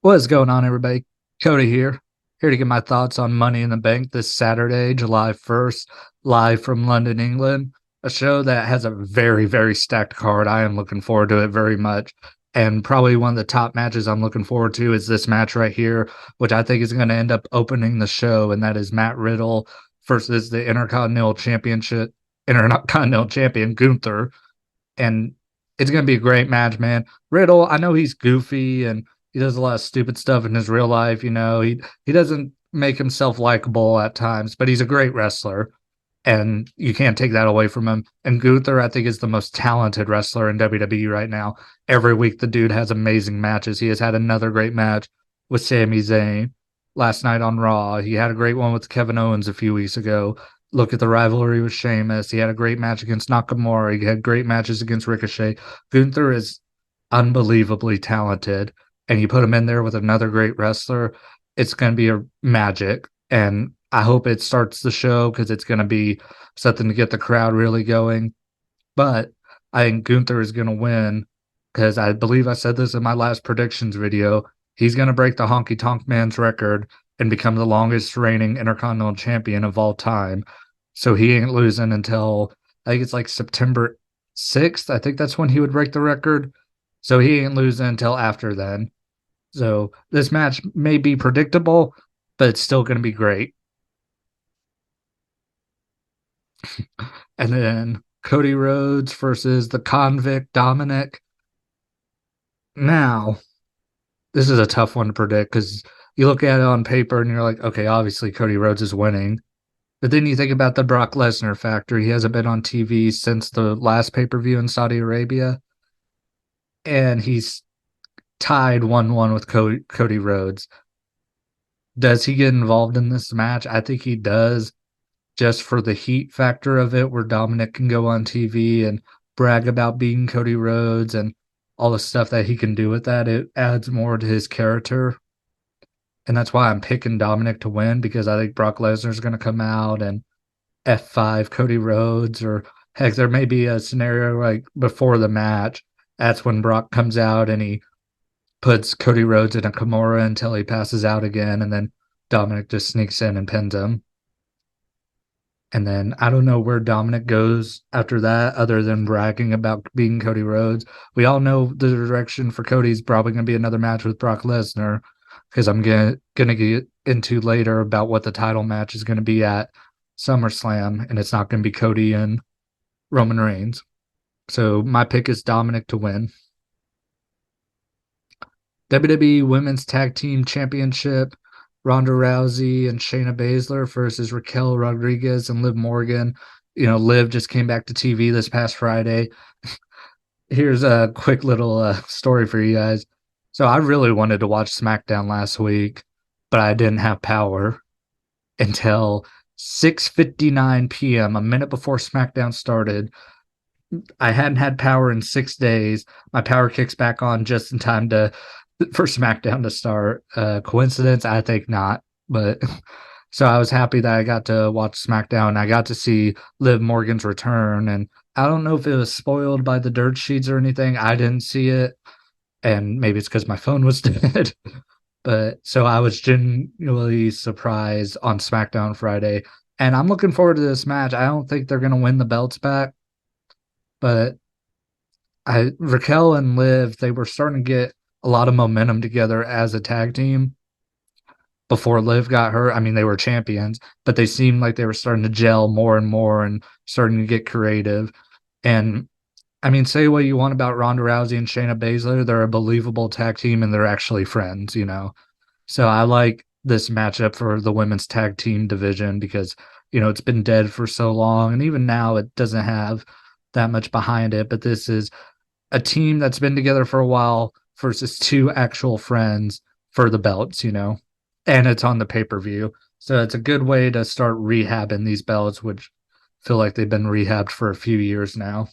What is going on, everybody? Cody here to get my thoughts on Money in the Bank this Saturday, July 1st, live from London, England. A show that has a very, very stacked card. I am looking forward to it very much. And probably one of the top matches I'm looking forward to is this match right here, which I think is going to end up opening the show, and that is Matt Riddle versus the Intercontinental Champion Gunther. And it's going to be a great match, man. Riddle, I know he's goofy and he does a lot of stupid stuff in his real life. He doesn't make himself likable at times, but he's a great wrestler, and you can't take that away from him. And Gunther, I think, is the most talented wrestler in WWE right now. Every week, the dude has amazing matches. He has had another great match with Sami Zayn last night on Raw. He had a great one with Kevin Owens a few weeks ago. Look at the rivalry with Sheamus. He had a great match against Nakamura. He had great matches against Ricochet. Gunther is unbelievably talented, and you put him in there with another great wrestler, it's going to be a magic. And I hope it starts the show because it's going to be something to get the crowd really going. But I think Gunther is going to win because I believe I said this in my last predictions video. He's going to break the Honky Tonk Man's record and become the longest reigning Intercontinental Champion of all time. So he ain't losing until I think it's like September 6th. I think that's when he would break the record. So he ain't losing until after then. So this match may be predictable, but it's still going to be great. And then Cody Rhodes versus the convict Dominik. Now, this is a tough one to predict because you look at it on paper and you're like, okay, obviously Cody Rhodes is winning. But then you think about the Brock Lesnar factor. He hasn't been on TV since the last pay per view in Saudi Arabia, and he's tied 1-1 with Cody Rhodes. Does he get involved in this match? I think he does, just for the heat factor of it, where Dominik can go on TV and brag about beating Cody Rhodes and all the stuff that he can do with that. It adds more to his character. And that's why I'm picking Dominik to win, because I think Brock Lesnar's going to come out and F5 Cody Rhodes, or heck, there may be a scenario like before the match. That's when Brock comes out and he puts Cody Rhodes in a Kimura until he passes out again, and then Dominik just sneaks in and pins him. And then I don't know where Dominik goes after that, other than bragging about being Cody Rhodes. We all know the direction for Cody's probably going to be another match with Brock Lesnar, because I'm going to get into later about what the title match is going to be at SummerSlam, and it's not going to be Cody and Roman Reigns. So my pick is Dominik to win. WWE Women's Tag Team Championship, Ronda Rousey and Shayna Baszler versus Raquel Rodriguez and Liv Morgan. Liv just came back to TV this past Friday. Here's a quick little story for you guys. So I really wanted to watch SmackDown last week, but I didn't have power until 6:59 p.m., a minute before SmackDown started. I hadn't had power in 6 days. My power kicks back on just in time for SmackDown to start. Coincidence? I think not. But so I was happy that I got to watch SmackDown. I got to see Liv Morgan's return, and I don't know if it was spoiled by the dirt sheets or anything. I didn't see it, and maybe it's because my phone was dead. But so I was genuinely surprised on SmackDown Friday, and I'm looking forward to this match. I don't think they're going to win the belts back, but Raquel and Liv, they were starting to get a lot of momentum together as a tag team before Liv got hurt. I mean, they were champions, but they seemed like they were starting to gel more and more and starting to get creative. And I mean, say what you want about Ronda Rousey and Shayna Baszler, they're a believable tag team and they're actually friends, So I like this matchup for the women's tag team division because, it's been dead for so long. And even now, it doesn't have that much behind it. But this is a team that's been together for a while versus two actual friends for the belts, and it's on the pay-per-view. So it's a good way to start rehabbing these belts, which feel like they've been rehabbed for a few years now.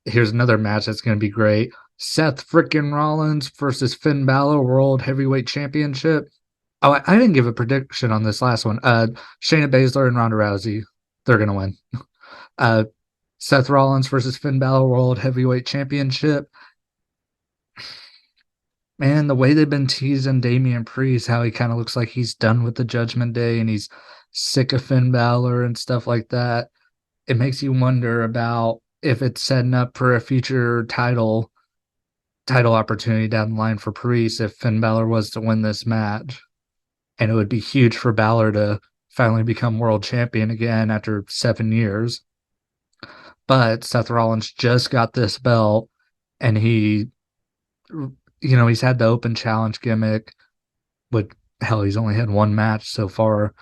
Here's another match that's going to be great. Seth Freakin Rollins versus Finn Balor World Heavyweight Championship. Oh, I didn't give a prediction on this last one. Shayna Baszler and Ronda Rousey, they're going to win. Seth Rollins versus Finn Balor World Heavyweight Championship. Man, the way they've been teasing Damian Priest, how he kind of looks like he's done with the Judgment Day and he's sick of Finn Balor and stuff like that. It makes you wonder about if it's setting up for a future title opportunity down the line for Priest if Finn Balor was to win this match. And it would be huge for Balor to finally become world champion again after 7 years. But Seth Rollins just got this belt and he's had the open challenge gimmick, but hell, he's only had one match so far,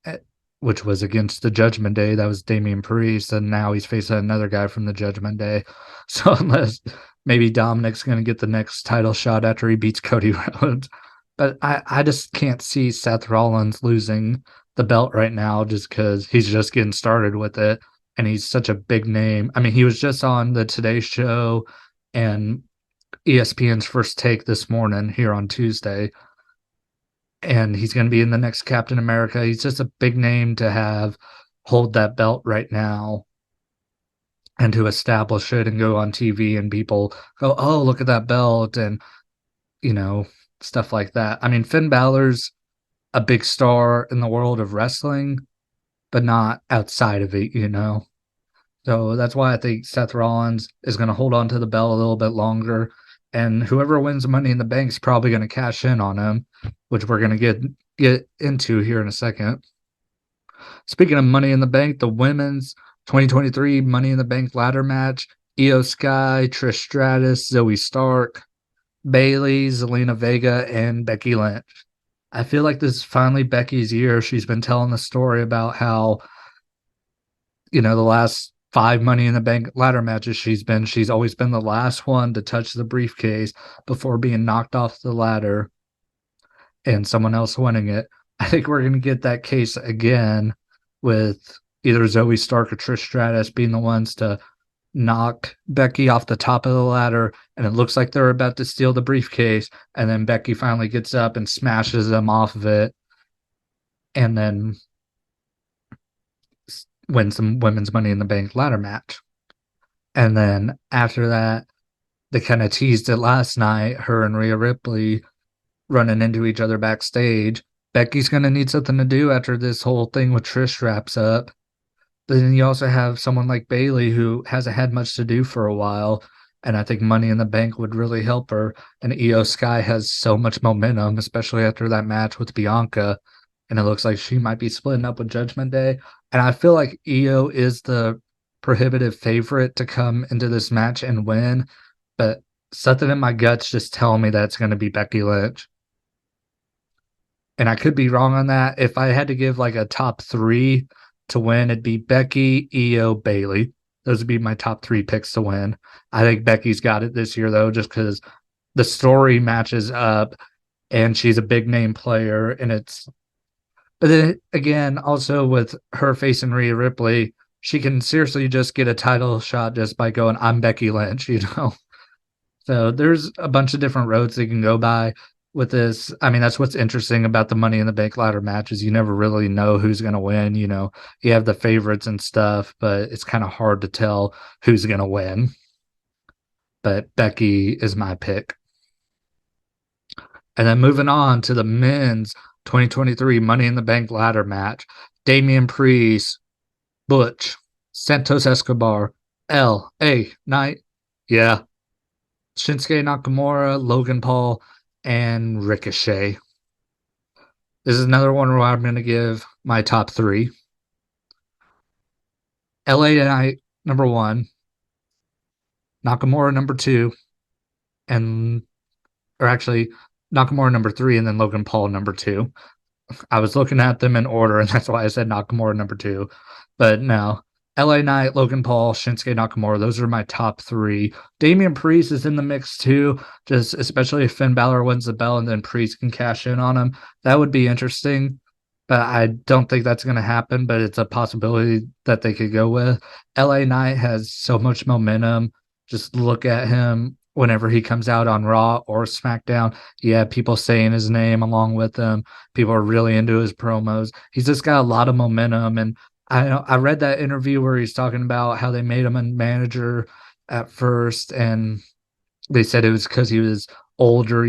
eh, which was against the Judgment Day. That was Damian Priest, and now he's facing another guy from the Judgment Day. So unless maybe Dominik's going to get the next title shot after he beats Cody Rhodes, but I just can't see Seth Rollins losing the belt right now just because he's just getting started with it, and he's such a big name. I mean, he was just on the Today Show and ESPN's First Take this morning here on Tuesday, and he's going to be in the next Captain America. He's just a big name to have hold that belt right now and to establish it and go on TV and people go, oh, look at that belt, and, stuff like that. I mean, Finn Balor's a big star in the world of wrestling, but not outside of it. So that's why I think Seth Rollins is going to hold on to the belt a little bit longer. And whoever wins Money in the Bank is probably going to cash in on him, which we're going to get into here in a second. Speaking of Money in the Bank, the women's 2023 Money in the Bank ladder match, Io Sky, Trish Stratus, Zoey Stark, Bayley, Zelina Vega, and Becky Lynch. I feel like this is finally Becky's year. She's been telling the story about how, the last 5 Money in the Bank ladder matches she's always been the last one to touch the briefcase before being knocked off the ladder and someone else winning it. I think we're going to get that case again with either Zoey Stark or Trish Stratus being the ones to knock Becky off the top of the ladder, and it looks like they're about to steal the briefcase, and then Becky finally gets up and smashes them off of it, and then wins some women's Money in the Bank ladder match. And then after that, they kind of teased it last night, her and Rhea Ripley running into each other backstage. Becky's going to need something to do after this whole thing with Trish wraps up. But then you also have someone like Bayley who hasn't had much to do for a while, and I think Money in the Bank would really help her. And Io Sky has so much momentum, especially after that match with Bianca, and it looks like she might be splitting up with Judgment Day. And I feel like Io is the prohibitive favorite to come into this match and win, but something in my guts just telling me that it's going to be Becky Lynch. And I could be wrong on that. If I had to give like a top 3 to win, it'd be Becky, Io, Bayley. Those would be my top 3 picks to win. I think Becky's got it this year, though, just because the story matches up and she's a big name player. But then again, also with her facing Rhea Ripley, she can seriously just get a title shot just by going, I'm Becky Lynch. So there's a bunch of different roads they can go by with this. I mean, that's what's interesting about the Money in the Bank ladder matches. You never really know who's going to win. You have the favorites and stuff, but it's kind of hard to tell who's going to win. But Becky is my pick. And then moving on to the men's 2023 Money in the Bank ladder match, Damian Priest, Butch, Santos Escobar, L.A. Knight, yeah, Shinsuke Nakamura, Logan Paul, and Ricochet. This is another one where I'm going to give my top 3. LA Knight, number 1. Nakamura, number 2. Nakamura, number 3, and then Logan Paul, number 2. I was looking at them in order, and that's why I said Nakamura, number 2. But no. LA Knight, Logan Paul, Shinsuke Nakamura, those are my top 3. Damian Priest is in the mix too, just especially if Finn Balor wins the belt and then Priest can cash in on him. That would be interesting, but I don't think that's going to happen, but it's a possibility that they could go with. LA Knight has so much momentum. Just look at him whenever he comes out on Raw or SmackDown. Yeah, people saying his name along with him. People are really into his promos. He's just got a lot of momentum, and I read that interview where he's talking about how they made him a manager at first, and they said it was because he was older,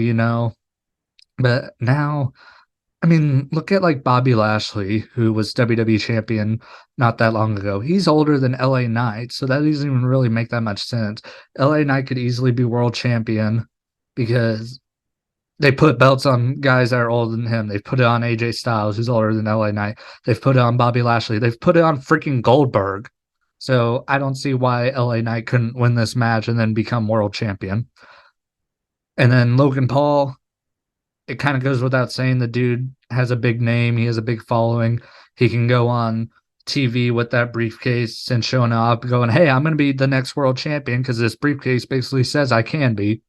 But now, I mean, look at like Bobby Lashley, who was WWE champion not that long ago. He's older than LA Knight, so that doesn't even really make that much sense. LA Knight could easily be world champion because they put belts on guys that are older than him. They've put it on AJ Styles, who's older than LA Knight. They've put it on Bobby Lashley. They've put it on freaking Goldberg. So I don't see why LA Knight couldn't win this match and then become world champion. And then Logan Paul, it kind of goes without saying the dude has a big name. He has a big following. He can go on TV with that briefcase and showing up, going, hey, I'm going to be the next world champion because this briefcase basically says I can be.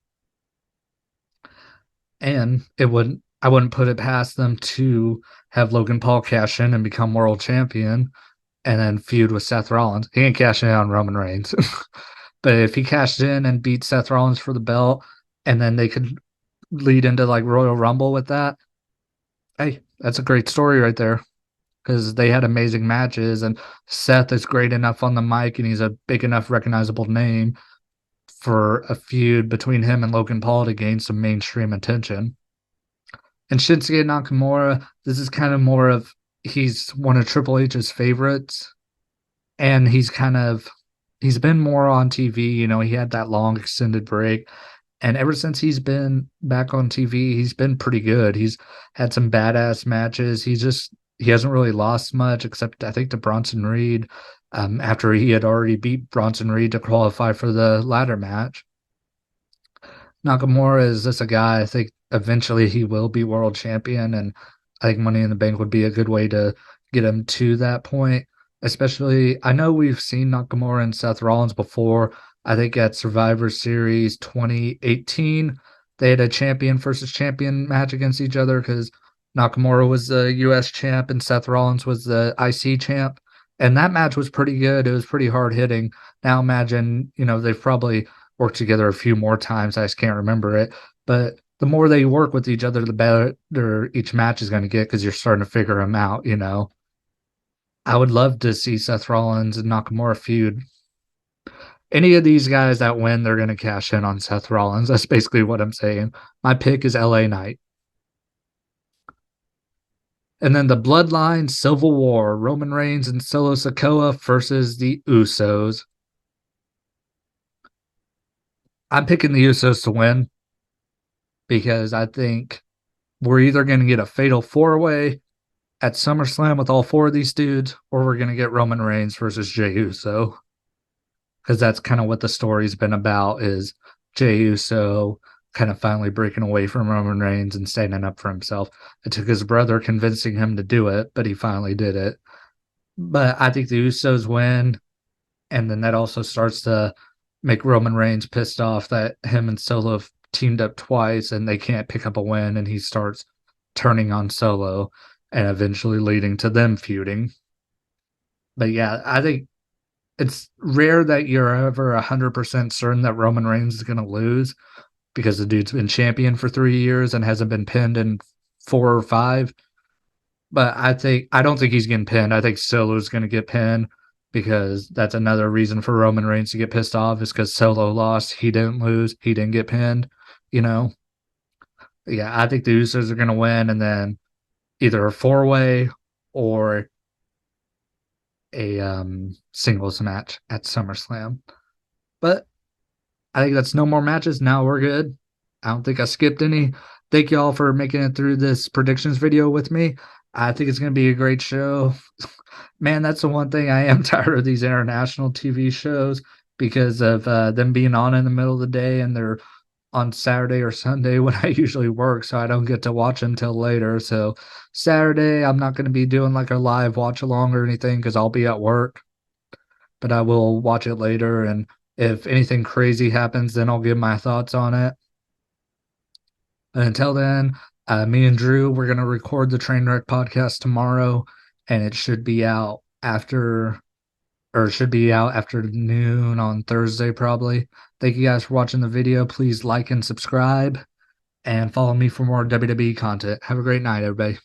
And I wouldn't put it past them to have Logan Paul cash in and become world champion and then feud with Seth Rollins. He ain't cashing in on Roman Reigns. But if he cashed in and beat Seth Rollins for the belt, and then they could lead into like Royal Rumble with that, hey, that's a great story right there. Because they had amazing matches, and Seth is great enough on the mic, and he's a big enough recognizable name for a feud between him and Logan Paul to gain some mainstream attention. And Shinsuke Nakamura, this is kind of more of, he's one of Triple H's favorites, and he's been more on TV. He had that long extended break, and ever since he's been back on TV, he's been pretty good. He's had some badass matches. He hasn't really lost much, except I think to Bronson Reed, after he had already beat Bronson Reed to qualify for the ladder match. Nakamura is just a guy, I think eventually he will be world champion, and I think Money in the Bank would be a good way to get him to that point. Especially, I know we've seen Nakamura and Seth Rollins before. I think at Survivor Series 2018, they had a champion versus champion match against each other because Nakamura was the US champ and Seth Rollins was the IC champ. And that match was pretty good. It was pretty hard hitting. Now imagine, they've probably worked together a few more times. I just can't remember it. But the more they work with each other, the better each match is going to get because you're starting to figure them out, I would love to see Seth Rollins and Nakamura feud. Any of these guys that win, they're going to cash in on Seth Rollins. That's basically what I'm saying. My pick is LA Knight. And then the Bloodline Civil War, Roman Reigns and Solo Sikoa versus the Usos. I'm picking the Usos to win because I think we're either going to get a fatal four-way at SummerSlam with all four of these dudes, or we're going to get Roman Reigns versus Jey Uso. Because that's kind of what the story's been about, is Jey Uso kind of finally breaking away from Roman Reigns and standing up for himself. It took his brother convincing him to do it, but he finally did it. But I think the Usos win, and then that also starts to make Roman Reigns pissed off that him and Solo have teamed up twice and they can't pick up a win, and he starts turning on Solo and eventually leading to them feuding. But yeah, I think it's rare that you're ever 100% certain that Roman Reigns is going to lose, because the dude's been champion for 3 years and hasn't been pinned in 4 or 5. But I don't think he's getting pinned. I think Solo's going to get pinned, because that's another reason for Roman Reigns to get pissed off, is because Solo lost. He didn't lose. He didn't get pinned, Yeah, I think the Usos are going to win, and then either a 4-way or a singles match at SummerSlam. But I think that's no more matches. Now we're good. I don't think I skipped any. Thank y'all for making it through this predictions video with me. I think it's going to be a great show. Man, that's the one thing I am tired of, these international TV shows, because of them being on in the middle of the day, and they're on Saturday or Sunday when I usually work, so I don't get to watch until later. So Saturday, I'm not going to be doing like a live watch along or anything because I'll be at work, but I will watch it later. And if anything crazy happens, then I'll give my thoughts on it. And until then, me and Drew, we're going to record the Trainwreck podcast tomorrow, and it should be out after noon on Thursday, probably. Thank you guys for watching the video. Please like and subscribe, and follow me for more WWE content. Have a great night, everybody.